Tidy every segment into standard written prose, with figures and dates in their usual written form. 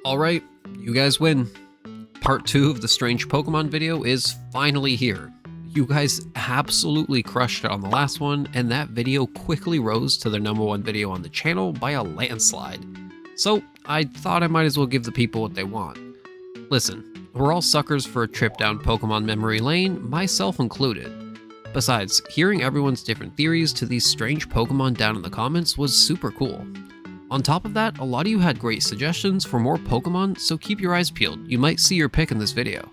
Alright, you guys win. Part 2 of the Strange Pokemon video is finally here. You guys absolutely crushed it on the last one, and that video quickly rose to the #1 video on the channel by a landslide. So I thought I might as well give the people what they want. Listen, we're all suckers for a trip down Pokemon memory lane, myself included. Besides, hearing everyone's different theories to these strange Pokemon down in the comments was super cool. On top of that, a lot of you had great suggestions for more Pokemon, so keep your eyes peeled, you might see your pick in this video.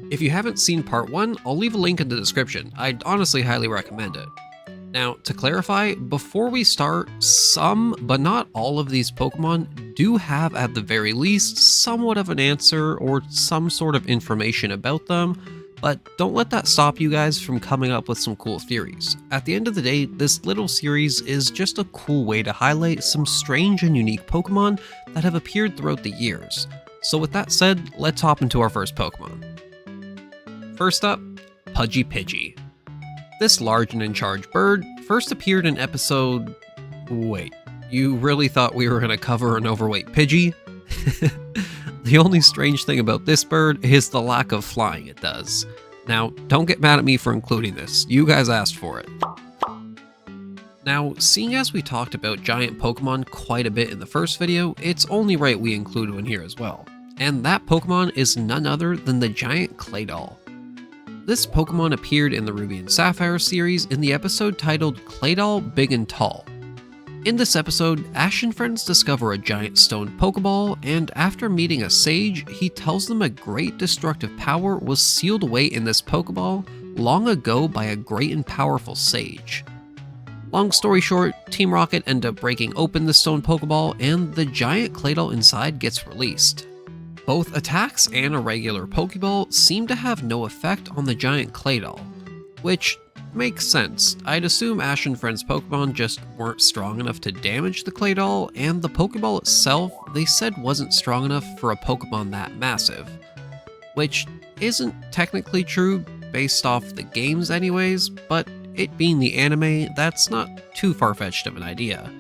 If you haven't seen part 1, I'll leave a link in the description. I'd honestly highly recommend it. Now, to clarify, before we start, some, but not all of these Pokemon do have at the very least somewhat of an answer or some sort of information about them, but don't let that stop you guys from coming up with some cool theories. At the end of the day, this little series is just a cool way to highlight some strange and unique Pokemon that have appeared throughout the years. So with that said, let's hop into our first Pokemon. First up, Pudgy-Pidgey. This large and in-charge bird first appeared in episode... Wait, you really thought we were going to cover an overweight Pidgey? The only strange thing about this bird is the lack of flying it does. Now, don't get mad at me for including this, you guys asked for it. Now, seeing as we talked about giant Pokemon quite a bit in the first video, it's only right we include one here as well. And that Pokemon is none other than the giant Claydol. This Pokemon appeared in the Ruby and Sapphire series in the episode titled Claydol Big and Tall. In this episode, Ash and friends discover a giant stone Pokeball, and after meeting a sage, he tells them a great destructive power was sealed away in this Pokeball long ago by a great and powerful sage. Long story short, Team Rocket end up breaking open the stone Pokeball, and the giant Claydol inside gets released. Both attacks and a regular Pokeball seem to have no effect on the giant Claydol, which makes sense. I'd assume Ash and friends Pokemon just weren't strong enough to damage the Claydol, and the Pokeball itself they said wasn't strong enough for a Pokemon that massive. Which isn't technically true based off the games anyways, but it being the anime, that's not too far-fetched of an idea.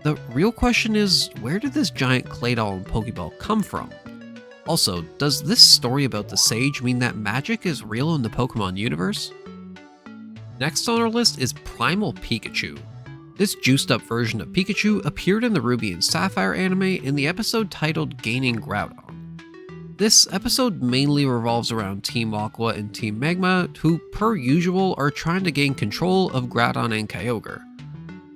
The real question is, where did this giant Claydol and Pokeball come from? Also, does this story about the sage mean that magic is real in the Pokemon universe? Next on our list is Primal Pikachu. This juiced up version of Pikachu appeared in the Ruby and Sapphire anime in the episode titled Gaining Groudon. This episode mainly revolves around Team Aqua and Team Magma, who per usual are trying to gain control of Groudon and Kyogre.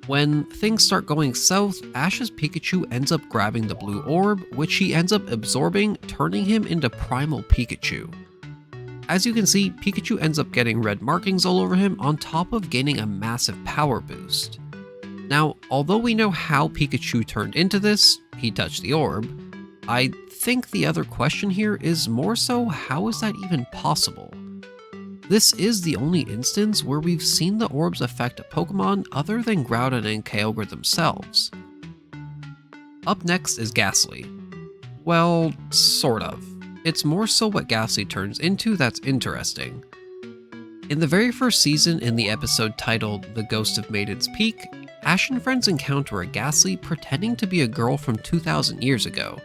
When things start going south, Ash's Pikachu ends up grabbing the blue orb, which he ends up absorbing, turning him into Primal Pikachu. As you can see, Pikachu ends up getting red markings all over him on top of gaining a massive power boost. Now, although we know how Pikachu turned into this, he touched the orb, I think the other question here is more so how is that even possible? This is the only instance where we've seen the orbs affect a Pokemon other than Groudon and Kyogre themselves. Up next is Ghastly. Well, sort of. It's more so what Ghastly turns into that's interesting. In the very first season in the episode titled The Ghost of Maiden's Peak, Ash and friends encounter a Ghastly pretending to be a girl from 2,000 years ago.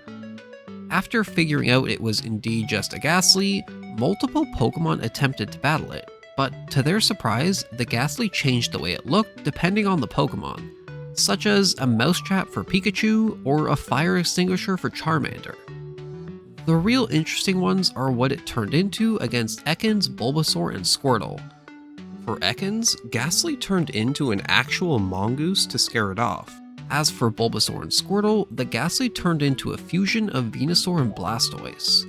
After figuring out it was indeed just a Ghastly, multiple Pokemon attempted to battle it, but to their surprise, the Ghastly changed the way it looked depending on the Pokemon, such as a mousetrap for Pikachu or a fire extinguisher for Charmander. The real interesting ones are what it turned into against Ekans, Bulbasaur, and Squirtle. For Ekans, Ghastly turned into an actual mongoose to scare it off. As for Bulbasaur and Squirtle, the Ghastly turned into a fusion of Venusaur and Blastoise.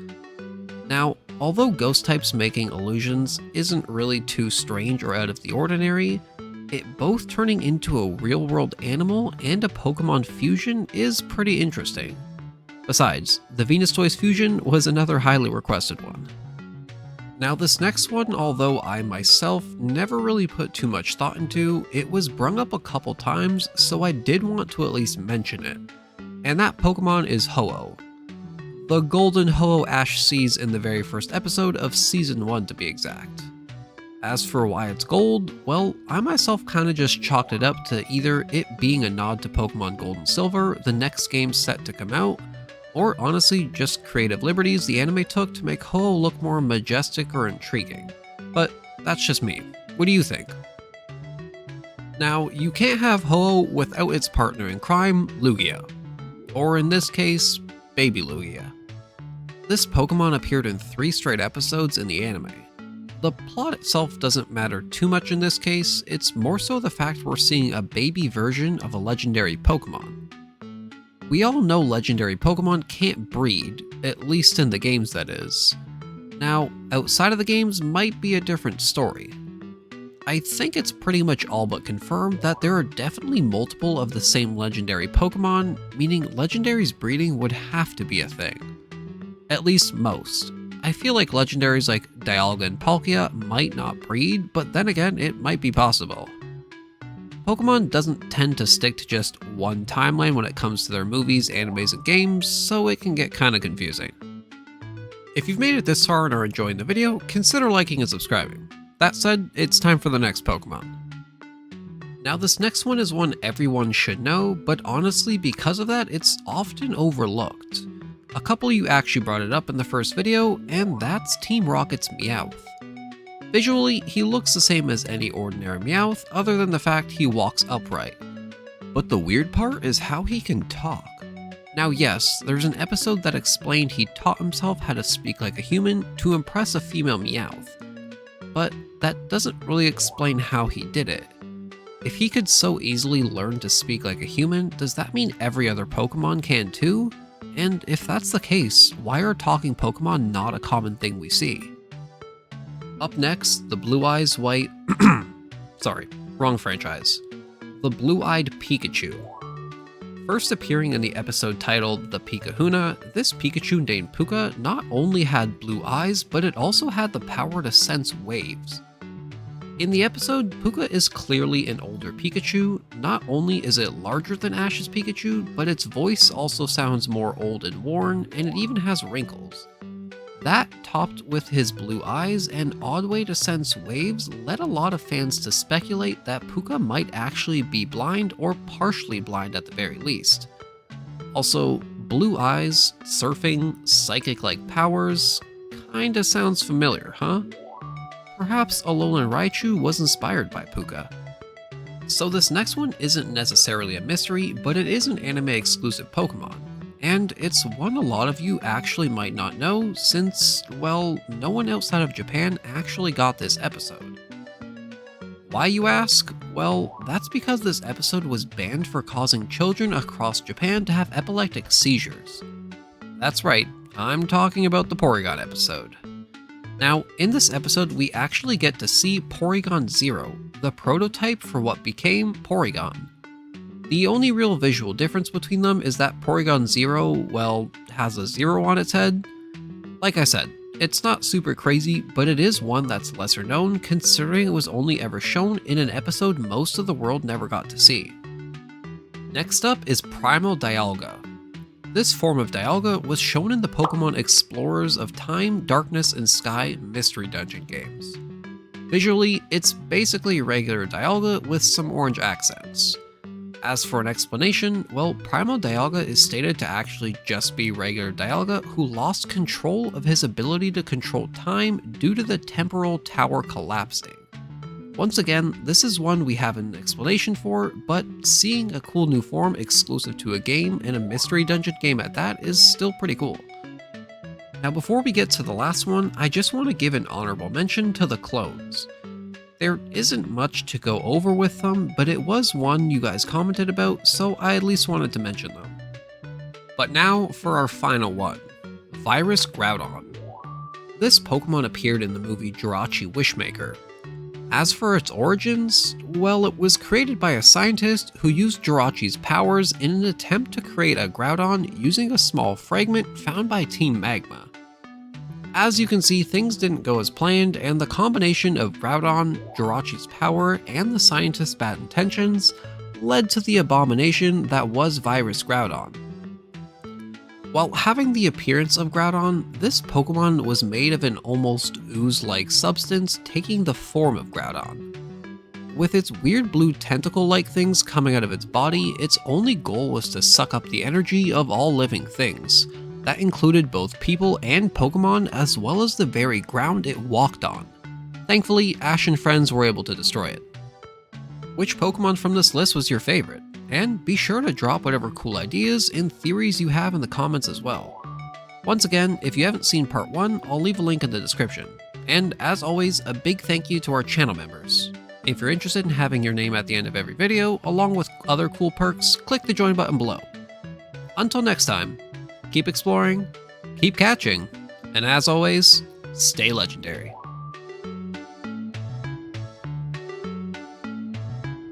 Now, although ghost types making illusions isn't really too strange or out of the ordinary, it both turning into a real-world animal and a Pokemon fusion is pretty interesting. Besides, the Venusaur fusion was another highly requested one. Now this next one, although I myself never really put too much thought into, it was brung up a couple times, so I did want to at least mention it. And that Pokemon is Ho-Oh. The golden Ho-Oh Ash sees in the very first episode of Season 1 to be exact. As for why it's gold, well, I myself kinda just chalked it up to either it being a nod to Pokemon Gold and Silver, the next game set to come out, or honestly just creative liberties the anime took to make Ho-Oh look more majestic or intriguing. But that's just me. What do you think? Now, you can't have Ho-Oh without its partner in crime, Lugia. Or in this case, Baby Lugia. This Pokemon appeared in 3 straight episodes in the anime. The plot itself doesn't matter too much in this case, it's more so the fact we're seeing a baby version of a legendary Pokemon. We all know legendary Pokemon can't breed, at least in the games that is. Now, outside of the games might be a different story. I think it's pretty much all but confirmed that there are definitely multiple of the same legendary Pokemon, meaning legendaries breeding would have to be a thing. At least most. I feel like legendaries like Dialga and Palkia might not breed, but then again, it might be possible. Pokemon doesn't tend to stick to just one timeline when it comes to their movies, animes, and games, so it can get kinda confusing. If you've made it this far and are enjoying the video, consider liking and subscribing. That said, it's time for the next Pokemon. Now this next one is one everyone should know, but honestly because of that, it's often overlooked. A couple of you actually brought it up in the first video, and that's Team Rocket's Meowth. Visually, he looks the same as any ordinary Meowth, other than the fact he walks upright. But the weird part is how he can talk. Now yes, there's an episode that explained he taught himself how to speak like a human to impress a female Meowth. But that doesn't really explain how he did it. If he could so easily learn to speak like a human, does that mean every other Pokemon can too? And if that's the case, why are talking Pokemon not a common thing we see? Up next, the Blue-Eyes White... sorry, wrong franchise. The Blue-Eyed Pikachu. First appearing in the episode titled The Pikahuna, this Pikachu named Puka not only had blue eyes, but it also had the power to sense waves. In the episode, Puka is clearly an older Pikachu. Not only is it larger than Ash's Pikachu, but its voice also sounds more old and worn, and it even has wrinkles. That, topped with his blue eyes and odd way to sense waves, led a lot of fans to speculate that Puka might actually be blind or partially blind at the very least. Also, blue eyes, surfing, psychic-like powers, kinda sounds familiar, huh? Perhaps Alolan Raichu was inspired by Puka. So this next one isn't necessarily a mystery, but it is an anime-exclusive Pokemon. And it's one a lot of you actually might not know since, well, no one outside of Japan actually got this episode. Why, you ask? Well, that's because this episode was banned for causing children across Japan to have epileptic seizures. That's right, I'm talking about the Porygon episode. Now, in this episode, we actually get to see Porygon Zero, the prototype for what became Porygon. The only real visual difference between them is that Porygon Zero, well, has a zero on its head. Like I said, it's not super crazy, but it is one that's lesser known considering it was only ever shown in an episode most of the world never got to see. Next up is Primal Dialga. This form of Dialga was shown in the Pokemon Explorers of Time, Darkness, and Sky Mystery Dungeon games. Visually, it's basically regular Dialga with some orange accents. As for an explanation, well, Primal Dialga is stated to actually just be regular Dialga who lost control of his ability to control time due to the temporal tower collapsing. Once again, this is one we have an explanation for, but seeing a cool new form exclusive to a game and a mystery dungeon game at that is still pretty cool. Now before we get to the last one, I just want to give an honorable mention to the clones. There isn't much to go over with them, but it was one you guys commented about, so I at least wanted to mention them. But now for our final one, Virus Groudon. This Pokemon appeared in the movie Jirachi Wishmaker. As for its origins, well, it was created by a scientist who used Jirachi's powers in an attempt to create a Groudon using a small fragment found by Team Magma. As you can see, things didn't go as planned, and the combination of Groudon, Jirachi's power, and the scientist's bad intentions led to the abomination that was Virus Groudon. While having the appearance of Groudon, this Pokemon was made of an almost ooze-like substance taking the form of Groudon. With its weird blue tentacle-like things coming out of its body, its only goal was to suck up the energy of all living things. That included both people and Pokemon, as well as the very ground it walked on. Thankfully, Ash and friends were able to destroy it. Which Pokemon from this list was your favorite? And be sure to drop whatever cool ideas and theories you have in the comments as well. Once again, if you haven't seen part 1, I'll leave a link in the description. And as always, a big thank you to our channel members. If you're interested in having your name at the end of every video, along with other cool perks, click the join button below. Until next time, keep exploring, keep catching, and as always, stay legendary.